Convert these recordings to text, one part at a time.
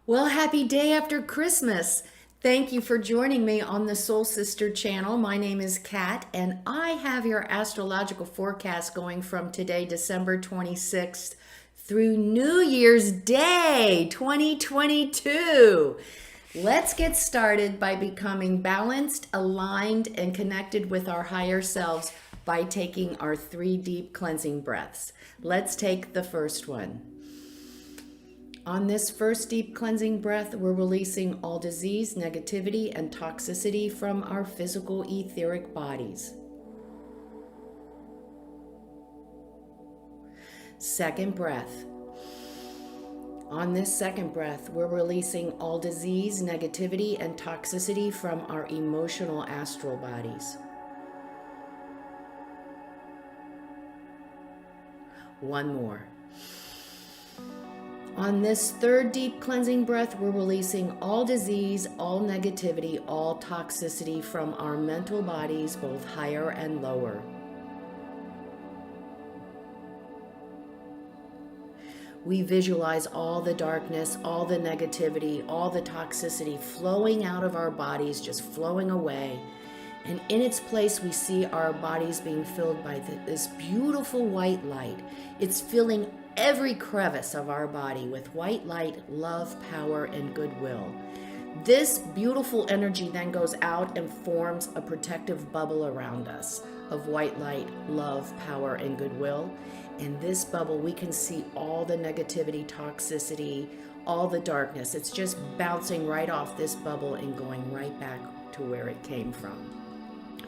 Well, happy day after Christmas. Thank you for joining me on the Soul Sister channel. My name is Kat, and I have your astrological forecast going from today, December 26th, through New Year's Day 2022. Let's get started by becoming balanced, aligned, and connected with our higher selves by taking our 3 deep cleansing breaths. Let's take the first one. On this first deep cleansing breath, we're releasing all disease, negativity, and toxicity from our physical etheric bodies. Second breath. On this second breath, we're releasing all disease, negativity, and toxicity from our emotional astral bodies. One more. On this third deep cleansing breath, we're releasing all disease, all negativity, all toxicity from our mental bodies, both higher and lower. We visualize all the darkness, all the negativity, all the toxicity flowing out of our bodies, just flowing away. And in its place, we see our bodies being filled by this beautiful white light. It's filling every crevice of our body with white light, love, power, and goodwill. This beautiful energy then goes out and forms a protective bubble around us of white light, love, power, and goodwill. In this bubble, we can see all the negativity, toxicity, all the darkness. It's just bouncing right off this bubble and going right back to where it came from.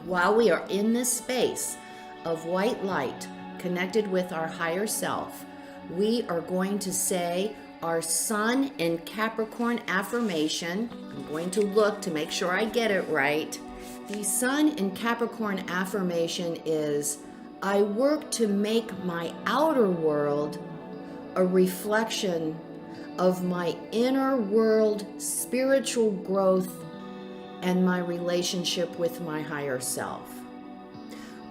While we are in this space of white light connected with our higher self, we are going to say our Sun in Capricorn Affirmation. I'm going to look to make sure I get it right. The Sun in Capricorn Affirmation is, I work to make my outer world a reflection of my inner world spiritual growth and my relationship with my higher self.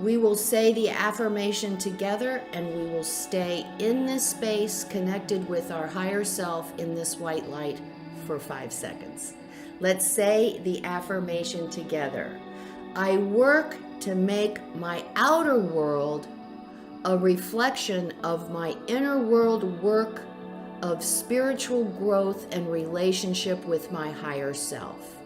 We will say the affirmation together, and we will stay in this space connected with our higher self in this white light for 5 seconds. Let's say the affirmation together. I work to make my outer world a reflection of my inner world work of spiritual growth and relationship with my higher self.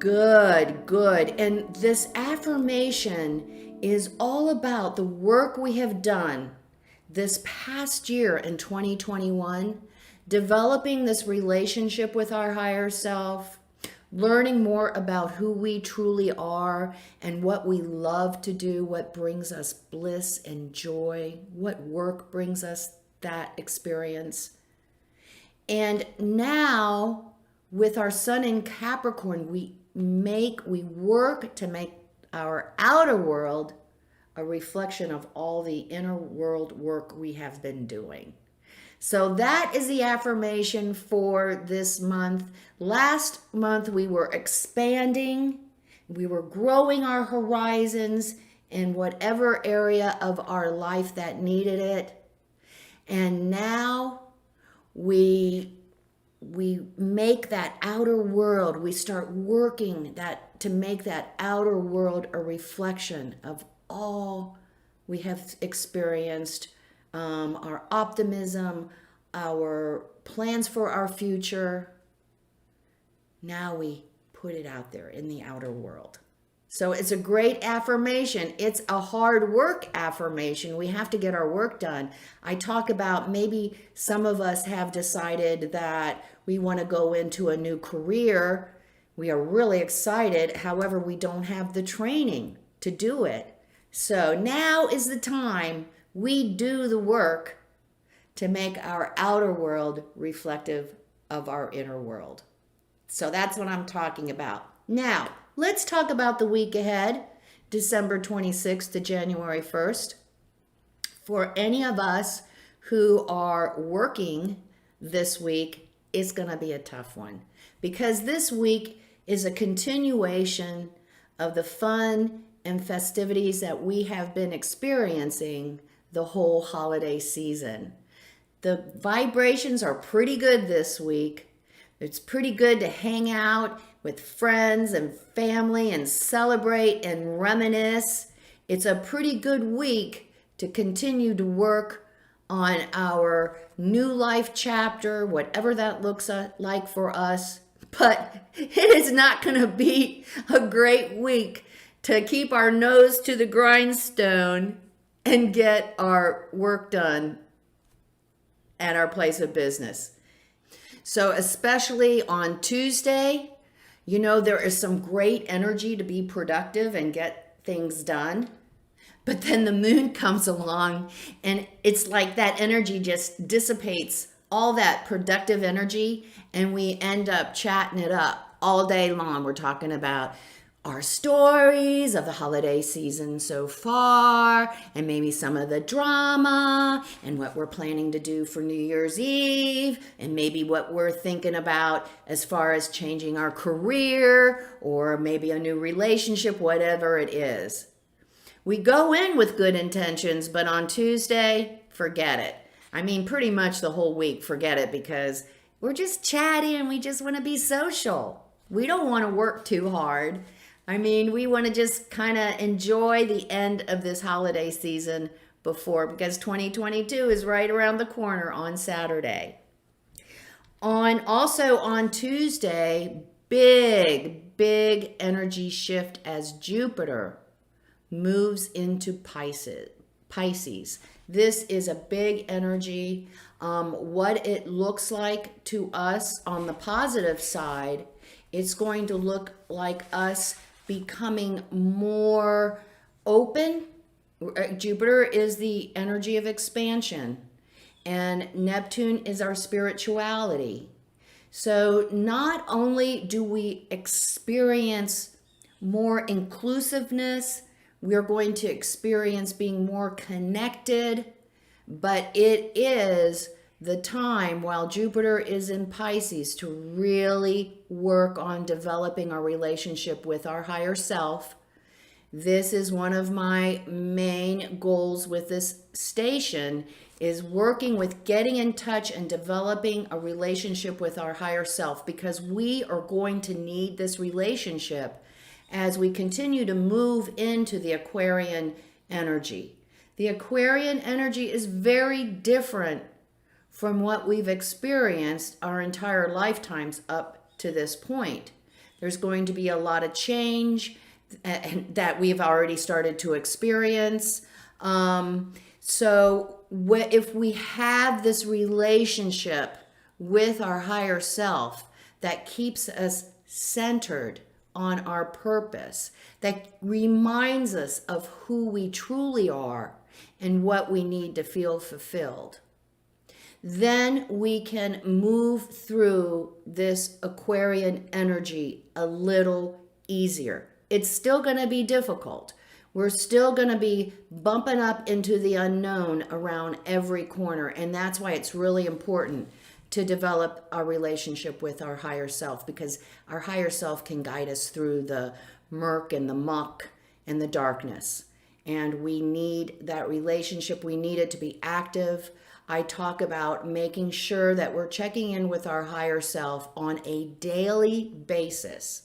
Good, good. And this affirmation is all about the work we have done this past year in 2021, developing this relationship with our higher self, learning more about who we truly are and what we love to do, what brings us bliss and joy, what work brings us that experience. And now, with our Sun in Capricorn, we work to make our outer world a reflection of all the inner world work we have been doing. So that is the affirmation for this month. Last month we were expanding, we were growing our horizons in whatever area of our life that needed it. And now we make that outer world, we start working to make that outer world a reflection of all we have experienced, our optimism, our plans for our future. Now we put it out there in the outer world. So it's a great affirmation. It's a hard work affirmation. We have to get our work done. I talk about maybe some of us have decided that we want to go into a new career. We are really excited. However, we don't have the training to do it. So now is the time we do the work to make our outer world reflective of our inner world. So that's what I'm talking about. Now, let's talk about the week ahead, December 26th to January 1st. For any of us who are working this week, it's going to be a tough one because this week is a continuation of the fun and festivities that we have been experiencing the whole holiday season. The vibrations are pretty good this week. It's pretty good to hang out with friends and family and celebrate and reminisce. It's a pretty good week to continue to work on our new life chapter, whatever that looks like for us. But it is not going to be a great week to keep our nose to the grindstone and get our work done at our place of business. So especially on Tuesday, there is some great energy to be productive and get things done. But then the moon comes along and it's like that energy just dissipates all that productive energy, and we end up chatting it up all day long. We're talking about our stories of the holiday season so far, and maybe some of the drama, and what we're planning to do for New Year's Eve, and maybe what we're thinking about as far as changing our career, or maybe a new relationship, whatever it is. We go in with good intentions, but on Tuesday, forget it. I mean, pretty much the whole week, forget it, because we're just chatty and we just want to be social. We don't want to work too hard. I mean, we want to just kind of enjoy the end of this holiday season because 2022 is right around the corner on Saturday. Also on Tuesday, big energy shift as Jupiter moves into Pisces. This is a big energy. What it looks like to us on the positive side, it's going to look like us becoming more open. Jupiter is the energy of expansion, and Neptune is our spirituality. So not only do we experience more inclusiveness, we're going to experience being more connected, but it is the time while Jupiter is in Pisces to really work on developing our relationship with our higher self. This is one of my main goals with this station, is working with getting in touch and developing a relationship with our higher self, because we are going to need this relationship as we continue to move into the Aquarian energy. The Aquarian energy is very different from what we've experienced our entire lifetimes up to this point. There's going to be a lot of change that we've already started to experience. So if we have this relationship with our higher self that keeps us centered on our purpose, that reminds us of who we truly are and what we need to feel fulfilled, then we can move through this Aquarian energy a little easier. It's still going to be difficult. We're still going to be bumping up into the unknown around every corner, and that's why it's really important to develop our relationship with our higher self, because our higher self can guide us through the murk and the muck and the darkness. And we need that relationship. We need it to be active. I talk about making sure that we're checking in with our higher self on a daily basis.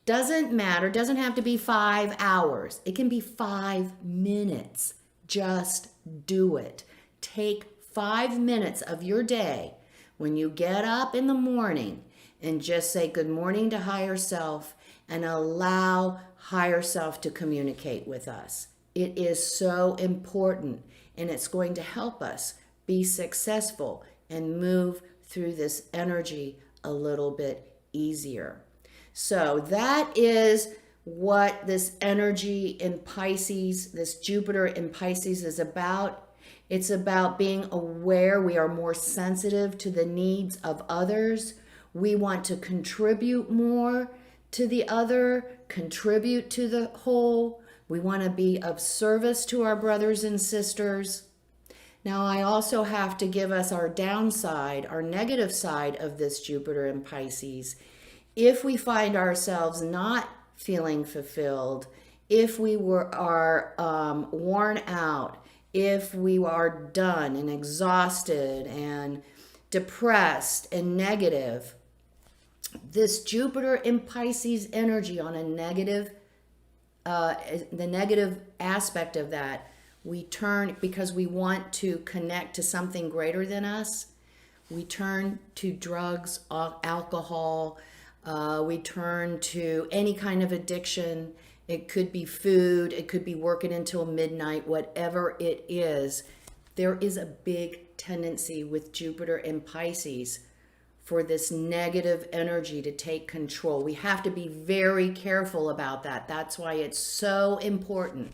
Doesn't matter, doesn't have to be 5 hours. It can be 5 minutes. Just do it. Take 5 minutes of your day when you get up in the morning and just say good morning to higher self and allow higher self to communicate with us. It is so important, and it's going to help us be successful and move through this energy a little bit easier. So that is what this energy in Pisces, this Jupiter in Pisces is about. It's about being aware. We are more sensitive to the needs of others. We want to contribute more to the other, contribute to the whole. We want to be of service to our brothers and sisters. Now, I also have to give us our downside, our negative side of this Jupiter in Pisces. if we find ourselves not feeling fulfilled, if we are worn out, if we are done and exhausted and depressed and negative, this Jupiter in Pisces energy on a negative, the negative aspect of that, we turn, because we want to connect to something greater than us, we turn to drugs, alcohol, we turn to any kind of addiction. It could be food, it could be working until midnight, whatever it is. There is a big tendency with Jupiter in Pisces for this negative energy to take control. We have to be very careful about that. That's why it's so important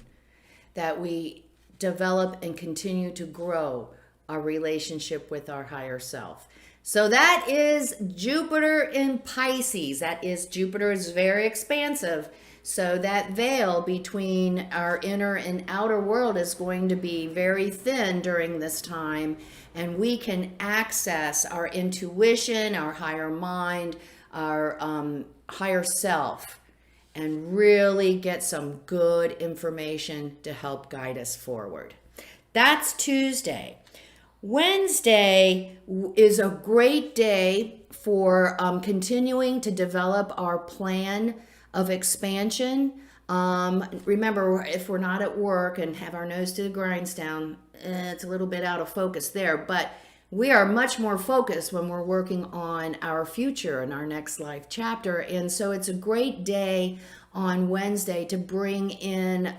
that we develop and continue to grow our relationship with our higher self. So that is Jupiter in Pisces. That is, Jupiter is very expansive. So that veil between our inner and outer world is going to be very thin during this time. And we can access our intuition, our higher mind, our higher self, and really get some good information to help guide us forward. That's Tuesday. Wednesday is a great day for continuing to develop our plan of expansion. Remember, if we're not at work and have our nose to the grindstone, it's a little bit out of focus there, but we are much more focused when we're working on our future and our next life chapter. And so it's a great day on Wednesday to bring in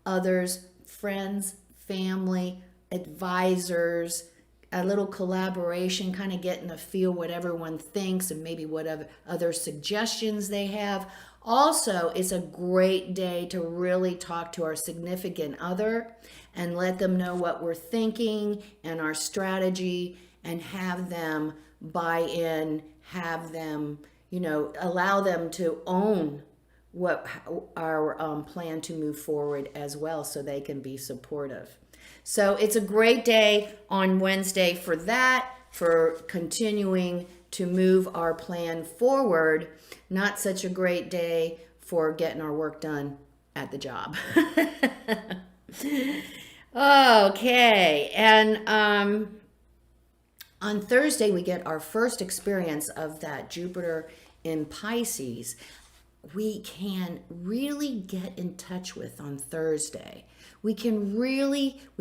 others, friends, family, advisors, a little collaboration, kind of getting a feel what everyone thinks and maybe what other suggestions they have. Also, it's a great day to really talk to our significant other and let them know what we're thinking and our strategy, and have them buy in, have them, allow them to own what our plan to move forward as well, so they can be supportive. So it's a great day on Wednesday for that, for continuing to move our plan forward. Not such a great day for getting our work done at the job. Okay, and on Thursday we get our first experience of that Jupiter in Pisces. We can really get in touch with on Thursday. We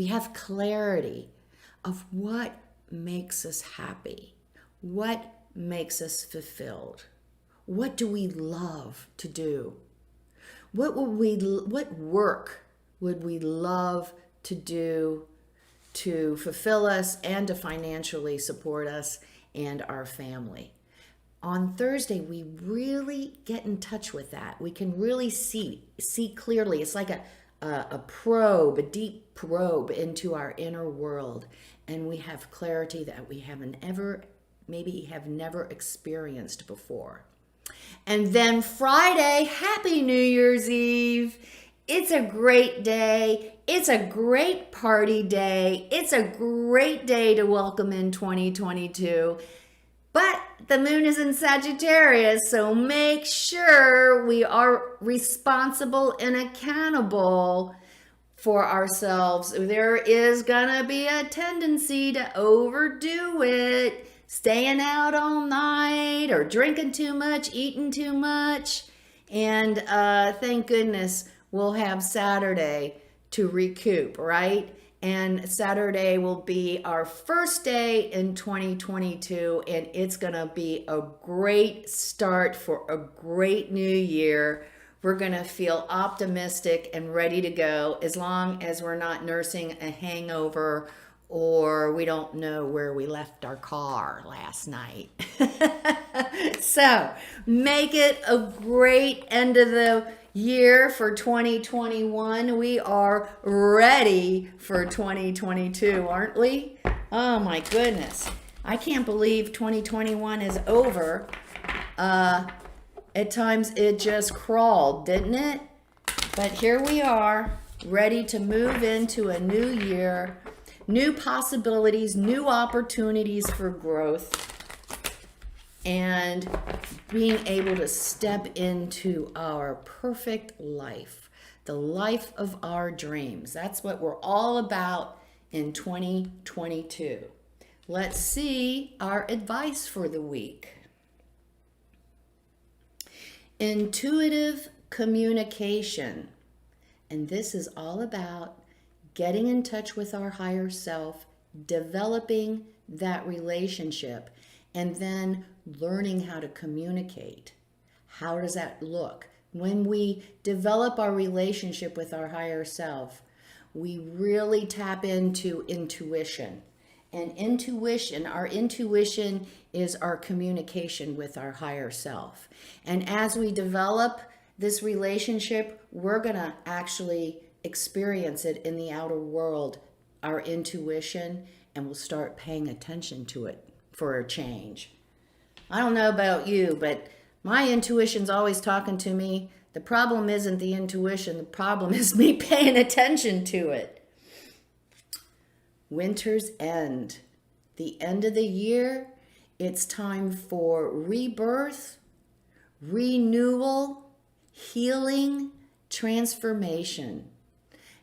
have clarity of what makes us happy, what makes us fulfilled, what do we love to do, what work would we love to do to fulfill us and to financially support us and our family. On Thursday, we really get in touch with that. We can really see clearly. It's like a probe, a deep probe into our inner world. And we have clarity that we have never experienced before. And then Friday, happy New Year's Eve. It's a great day. It's a great party day. It's a great day to welcome in 2022. But the moon is in Sagittarius, so make sure we are responsible and accountable for ourselves. There is gonna be a tendency to overdo it, staying out all night or drinking too much, eating too much. And thank goodness we'll have Saturday to recoup, right? And Saturday will be our first day in 2022, and it's gonna be a great start for a great new year. We're gonna feel optimistic and ready to go, as long as we're not nursing a hangover or we don't know where we left our car last night. So make it a great end of the year for 2021. We are ready for 2022, aren't we? Oh my goodness. I can't believe 2021 is over. At times it just crawled, didn't it? But here we are, ready to move into a new year, new possibilities, new opportunities for growth. and being able to step into our perfect life, the life of our dreams. That's what we're all about in 2022. Let's see our advice for the week. Intuitive communication. And this is all about getting in touch with our higher self, developing that relationship, and then learning how to communicate. How does that look? When we develop our relationship with our higher self, we really tap into intuition. And our intuition is our communication with our higher self. And as we develop this relationship, we're going to actually experience it in the outer world, our intuition, and we'll start paying attention to it for a change. I don't know about you, but my intuition's always talking to me. The problem isn't the intuition. The problem is me paying attention to it. Winter's end. The end of the year. It's time for rebirth, renewal, healing, transformation.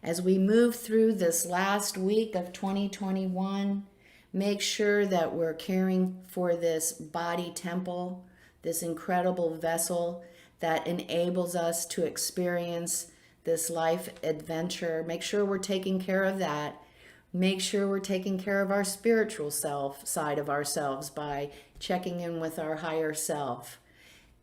As we move through this last week of 2021, make sure that we're caring for this body temple, this incredible vessel that enables us to experience this life adventure. Make sure we're taking care of that. Make sure we're taking care of our spiritual side of ourselves by checking in with our higher self.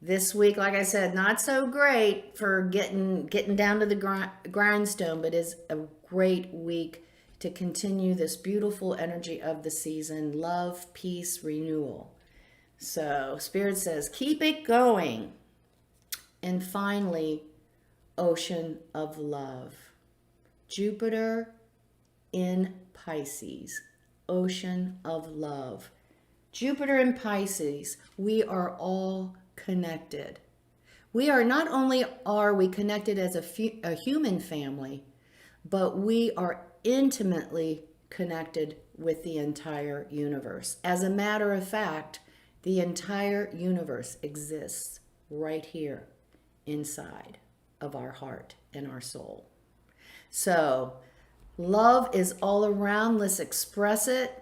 This week, like I said, not so great for getting down to the grindstone, but is a great week to continue this beautiful energy of the season, love, peace, renewal. So Spirit says, keep it going. And finally, ocean of love. Jupiter in Pisces, ocean of love. Jupiter in Pisces, we are all connected. Not only are we connected as a human family, but we are intimately connected with the entire universe. As a matter of fact, the entire universe exists right here inside of our heart and our soul. So, love is all around. Let's express it.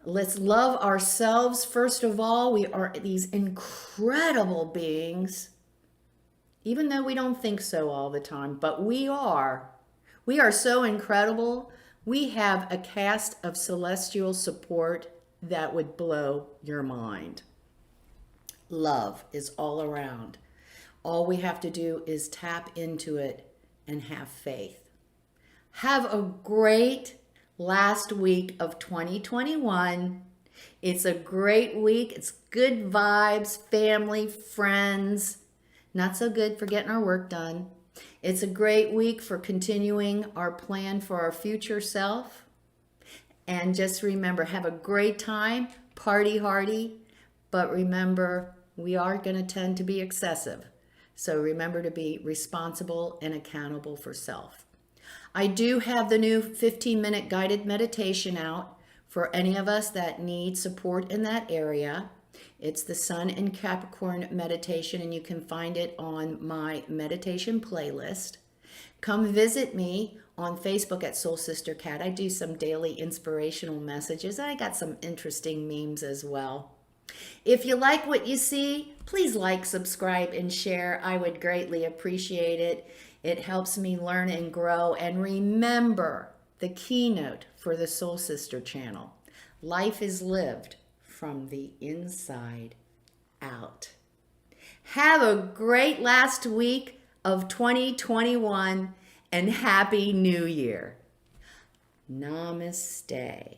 Let's love ourselves. First of all, we are these incredible beings, even though we don't think so all the time, but we are. We are so incredible. We have a cast of celestial support that would blow your mind. Love is all around. All we have to do is tap into it and have faith. Have a great last week of 2021. It's a great week. It's good vibes, family, friends. Not so good for getting our work done. It's a great week for continuing our plan for our future self. And just remember, have a great time, party hardy, but remember, we are going to tend to be excessive. So remember to be responsible and accountable for self. I do have the new 15-minute guided meditation out for any of us that need support in that area. It's the Sun and Capricorn meditation, and you can find it on my meditation playlist. Come visit me on Facebook at Soul Sister Cat. I do some daily inspirational messages. I got some interesting memes as well. If you like what you see, please like, subscribe, and share. I would greatly appreciate it. It helps me learn and grow. And remember the keynote for the Soul Sister channel. Life is lived from the inside out. Have a great last week of 2021 and Happy New Year. Namaste.